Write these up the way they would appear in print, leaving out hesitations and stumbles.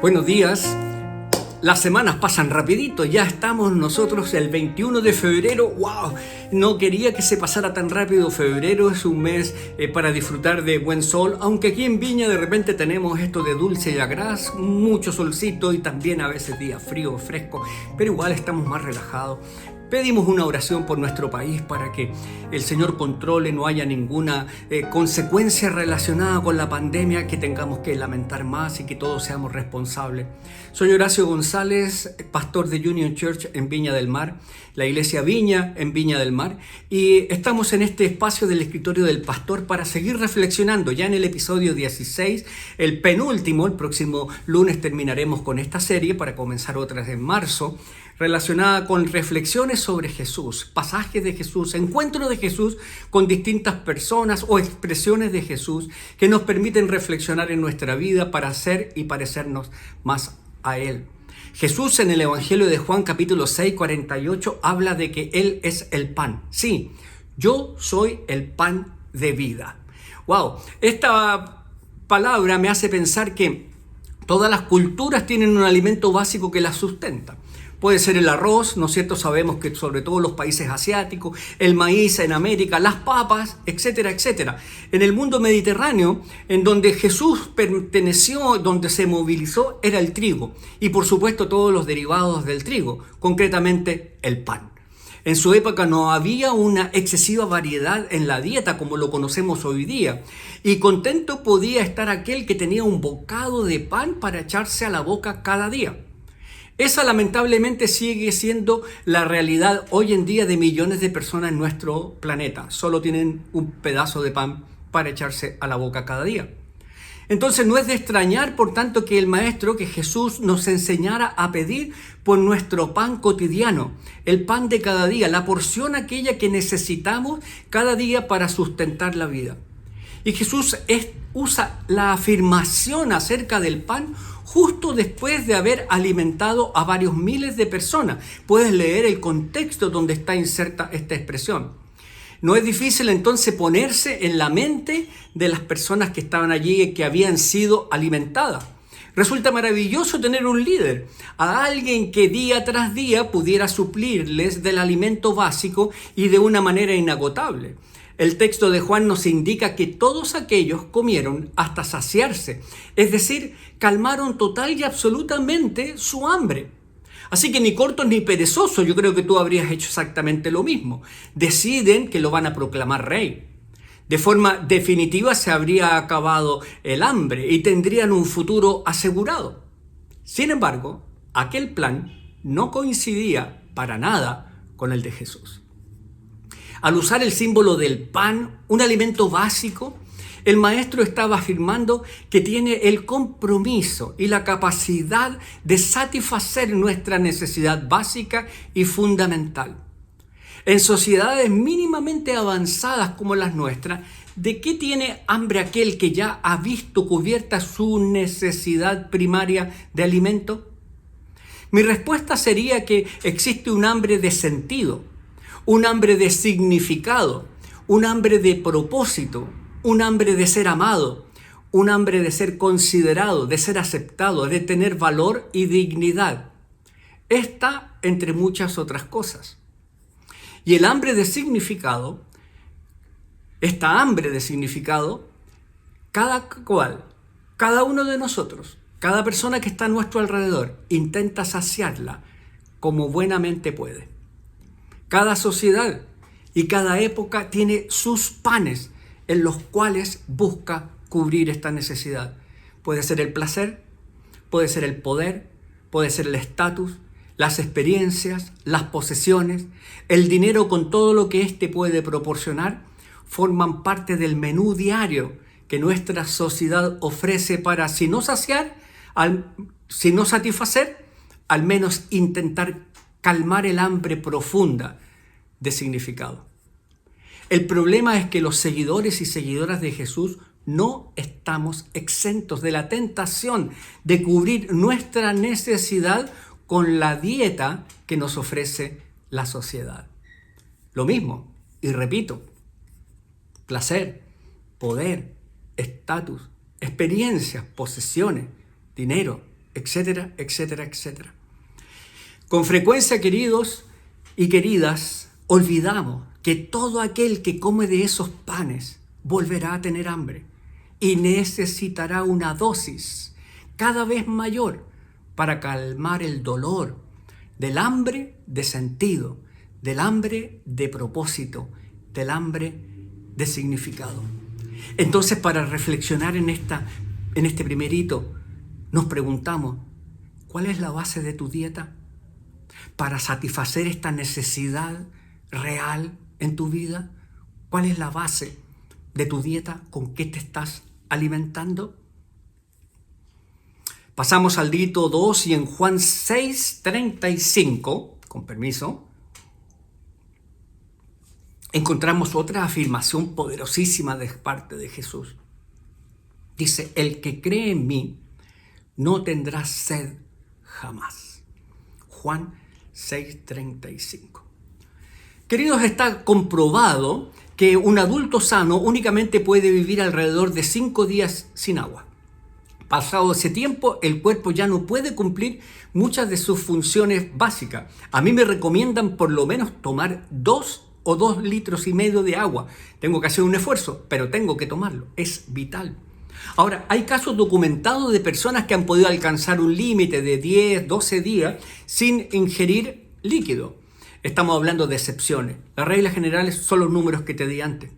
Buenos días. Las semanas pasan rapidito, ya estamos nosotros el 21 de febrero. ¡Wow! No quería que se pasara tan rápido. Febrero es un mes para disfrutar de buen sol, aunque aquí en Viña de repente tenemos esto de dulce y agraz, mucho solcito y también a veces días frío, fresco, pero igual estamos más relajados. Pedimos una oración por nuestro país para que el Señor controle, no haya ninguna consecuencia relacionada con la pandemia que tengamos que lamentar más y que todos seamos responsables. Soy Horacio González, pastor de Union Church en Viña del Mar, la iglesia Viña en Viña del Mar, y estamos en este espacio del escritorio del pastor para seguir reflexionando. Ya en el episodio 16, el penúltimo, el próximo lunes terminaremos con esta serie para comenzar otras en marzo, relacionada con reflexiones sobre Jesús, pasajes de Jesús, encuentros de Jesús con distintas personas o expresiones de Jesús que nos permiten reflexionar en nuestra vida para ser y parecernos más a Él. Jesús en el Evangelio de Juan capítulo 6, 48 habla de que Él es el pan. Sí, yo soy el pan de vida. ¡Wow! Esta palabra me hace pensar que todas las culturas tienen un alimento básico que las sustenta. Puede ser el arroz, ¿no es cierto? Sabemos que sobre todo los países asiáticos, el maíz en América, las papas, etcétera, etcétera. En el mundo mediterráneo, en donde Jesús perteneció, donde se movilizó, era el trigo. Y por supuesto todos los derivados del trigo, concretamente el pan. En su época no había una excesiva variedad en la dieta como lo conocemos hoy día. Y contento podía estar aquel que tenía un bocado de pan para echarse a la boca cada día. Esa lamentablemente sigue siendo la realidad hoy en día de millones de personas en nuestro planeta. Solo tienen un pedazo de pan para echarse a la boca cada día. Entonces no es de extrañar, por tanto, que el Maestro, que Jesús nos enseñara a pedir por nuestro pan cotidiano, el pan de cada día, la porción aquella que necesitamos cada día para sustentar la vida. Y Jesús usa la afirmación acerca del pan justo después de haber alimentado a varios miles de personas. Puedes leer el contexto donde está inserta esta expresión. No es difícil entonces ponerse en la mente de las personas que estaban allí y que habían sido alimentadas. Resulta maravilloso tener un líder, a alguien que día tras día pudiera suplirles del alimento básico y de una manera inagotable. El texto de Juan nos indica que todos aquellos comieron hasta saciarse, es decir, calmaron total y absolutamente su hambre. Así que ni cortos ni perezosos, yo creo que tú habrías hecho exactamente lo mismo. Deciden que lo van a proclamar rey. De forma definitiva se habría acabado el hambre y tendrían un futuro asegurado. Sin embargo, aquel plan no coincidía para nada con el de Jesús. Al usar el símbolo del pan, un alimento básico, el Maestro estaba afirmando que tiene el compromiso y la capacidad de satisfacer nuestra necesidad básica y fundamental. En sociedades mínimamente avanzadas como las nuestras, ¿de qué tiene hambre aquel que ya ha visto cubierta su necesidad primaria de alimento? Mi respuesta sería que existe un hambre de sentido, un hambre de significado, un hambre de propósito, un hambre de ser amado, un hambre de ser considerado, de ser aceptado, de tener valor y dignidad. Esta, entre muchas otras cosas. Y el hambre de significado, esta hambre de significado, cada cual, cada uno de nosotros, cada persona que está a nuestro alrededor, intenta saciarla como buenamente puede. Cada sociedad y cada época tiene sus panes en los cuales busca cubrir esta necesidad. Puede ser el placer, puede ser el poder, puede ser el estatus, las experiencias, las posesiones, el dinero con todo lo que éste puede proporcionar, forman parte del menú diario que nuestra sociedad ofrece para, si no saciar, si no satisfacer, al menos intentar calmar el hambre profunda de significado. El problema es que los seguidores y seguidoras de Jesús no estamos exentos de la tentación de cubrir nuestra necesidad con la dieta que nos ofrece la sociedad. Lo mismo, y repito, placer, poder, estatus, experiencias, posesiones, dinero, etcétera, etcétera, etcétera. Con frecuencia, queridos y queridas, olvidamos que todo aquel que come de esos panes volverá a tener hambre y necesitará una dosis cada vez mayor para calmar el dolor del hambre de sentido, del hambre de propósito, del hambre de significado. Entonces, para reflexionar en este primer hito, nos preguntamos, ¿cuál es la base de tu dieta para satisfacer esta necesidad real en tu vida? ¿Cuál es la base de tu dieta? ¿Con qué te estás alimentando? Pasamos al hito 2 y en Juan 6:35, con permiso, encontramos otra afirmación poderosísima de parte de Jesús. Dice, el que cree en mí no tendrá sed jamás. Juan 6:35. Queridos, está comprobado que un adulto sano únicamente puede vivir alrededor de 5 días sin agua. Pasado ese tiempo, el cuerpo ya no puede cumplir muchas de sus funciones básicas. A mí me recomiendan por lo menos tomar 2 o 2,5 litros de agua. Tengo que hacer un esfuerzo, pero tengo que tomarlo. Es vital. Ahora, hay casos documentados de personas que han podido alcanzar un límite de 10, 12 días sin ingerir líquido. Estamos hablando de excepciones. Las reglas generales son los números que te di antes.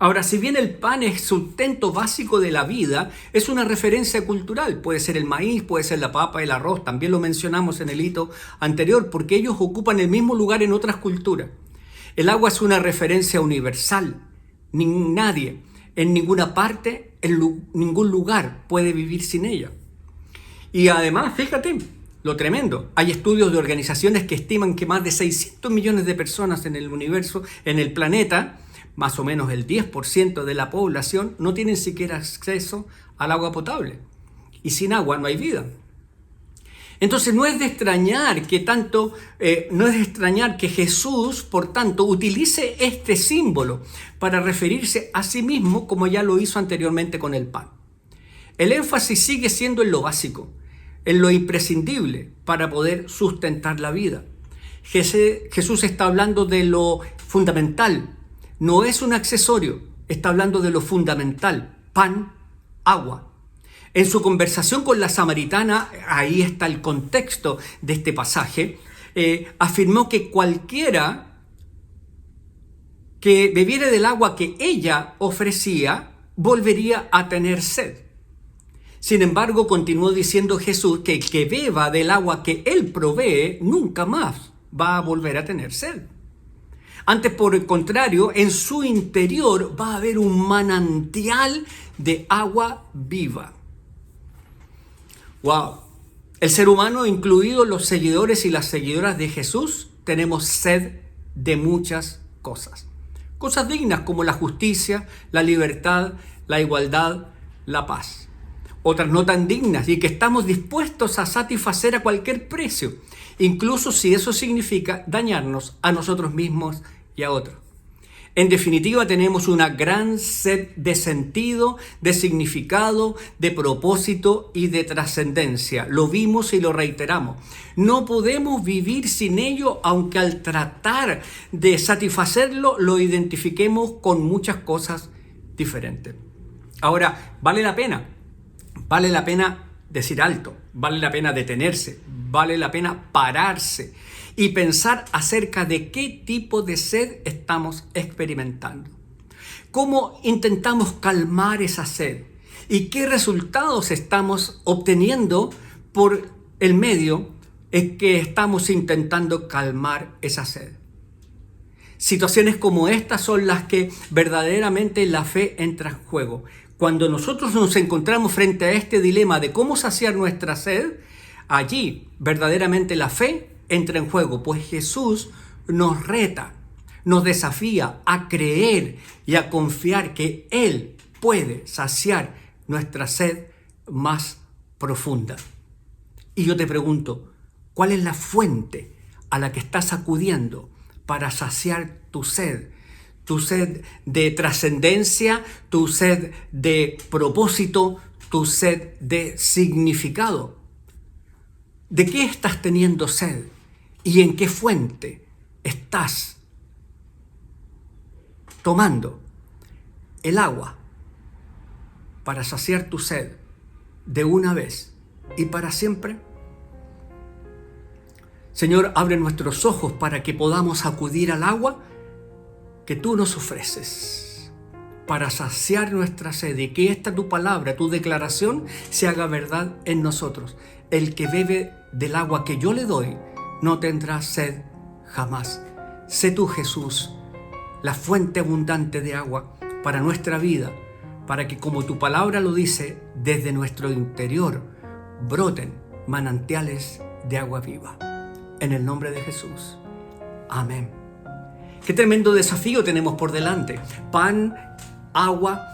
Ahora, si bien el pan es sustento básico de la vida, es una referencia cultural. Puede ser el maíz, puede ser la papa, el arroz. También lo mencionamos en el hito anterior, porque ellos ocupan el mismo lugar en otras culturas. El agua es una referencia universal. Nadie, en ninguna parte, en ningún lugar puede vivir sin ella. Y además, fíjate lo tremendo. Hay estudios de organizaciones que estiman que más de 600 millones de personas en el universo, en el planeta, más o menos el 10% de la población, no tienen siquiera acceso al agua potable. Y sin agua no hay vida. Entonces no es de extrañar que Jesús, por tanto, utilice este símbolo para referirse a sí mismo como ya lo hizo anteriormente con el pan. El énfasis sigue siendo en lo básico, en lo imprescindible para poder sustentar la vida. Jesús está hablando de lo fundamental, no es un accesorio, está hablando de lo fundamental, pan, agua. En su conversación con la samaritana, ahí está el contexto de este pasaje, afirmó que cualquiera que bebiera del agua que ella ofrecía, volvería a tener sed. Sin embargo, continuó diciendo Jesús que el que beba del agua que él provee, nunca más va a volver a tener sed. Antes, por el contrario, en su interior va a haber un manantial de agua viva. ¡Wow! El ser humano, incluidos los seguidores y las seguidoras de Jesús, tenemos sed de muchas cosas. Cosas dignas como la justicia, la libertad, la igualdad, la paz. Otras no tan dignas y que estamos dispuestos a satisfacer a cualquier precio, incluso si eso significa dañarnos a nosotros mismos y a otros. En definitiva, tenemos una gran sed de sentido, de significado, de propósito y de trascendencia. Lo vimos y lo reiteramos. No podemos vivir sin ello, aunque al tratar de satisfacerlo lo identifiquemos con muchas cosas diferentes. Ahora, vale la pena decir alto, vale la pena detenerse, vale la pena pararse y pensar acerca de qué tipo de sed estamos experimentando. ¿Cómo intentamos calmar esa sed? ¿Y qué resultados estamos obteniendo por el medio en que estamos intentando calmar esa sed? Situaciones como estas son las que verdaderamente la fe entra en juego. Cuando nosotros nos encontramos frente a este dilema de cómo saciar nuestra sed, allí verdaderamente la fe entra en juego, pues Jesús nos reta, nos desafía a creer y a confiar que Él puede saciar nuestra sed más profunda. Y yo te pregunto, ¿cuál es la fuente a la que estás acudiendo para saciar tu sed? Tu sed de trascendencia, tu sed de propósito, tu sed de significado. ¿De qué estás teniendo sed? ¿Y en qué fuente estás tomando el agua para saciar tu sed de una vez y para siempre? Señor, abre nuestros ojos para que podamos acudir al agua que tú nos ofreces para saciar nuestra sed, y que esta tu palabra, tu declaración, se haga verdad en nosotros. El que bebe del agua que yo le doy no tendrá sed jamás. Sé tú, Jesús, la fuente abundante de agua para nuestra vida, para que, como tu palabra lo dice, desde nuestro interior broten manantiales de agua viva. En el nombre de Jesús. Amén. Qué tremendo desafío tenemos por delante. Pan, agua,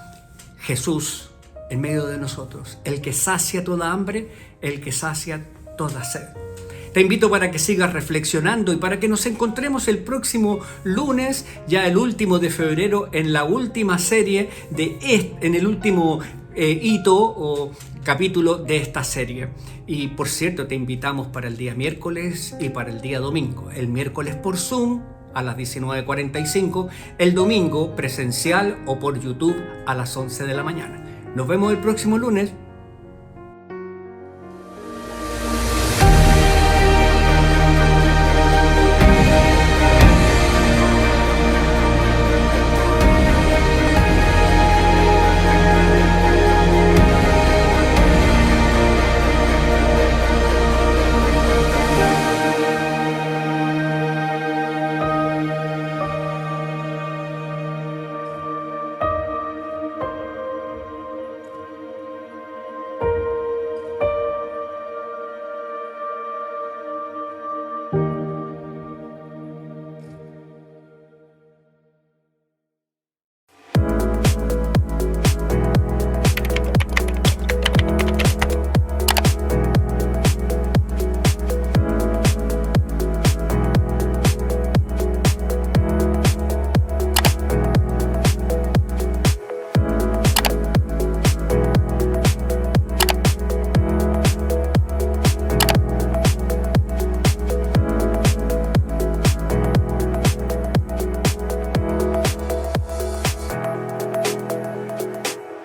Jesús en medio de nosotros. El que sacia toda hambre, el que sacia toda sed. Te invito para que sigas reflexionando y para que nos encontremos el próximo lunes, ya el último de febrero, en la última serie en el último hito o capítulo de esta serie. Y por cierto, te invitamos para el día miércoles y para el día domingo. El miércoles por Zoom a las 19:45, el domingo presencial o por YouTube a las 11 de la mañana. Nos vemos el próximo lunes.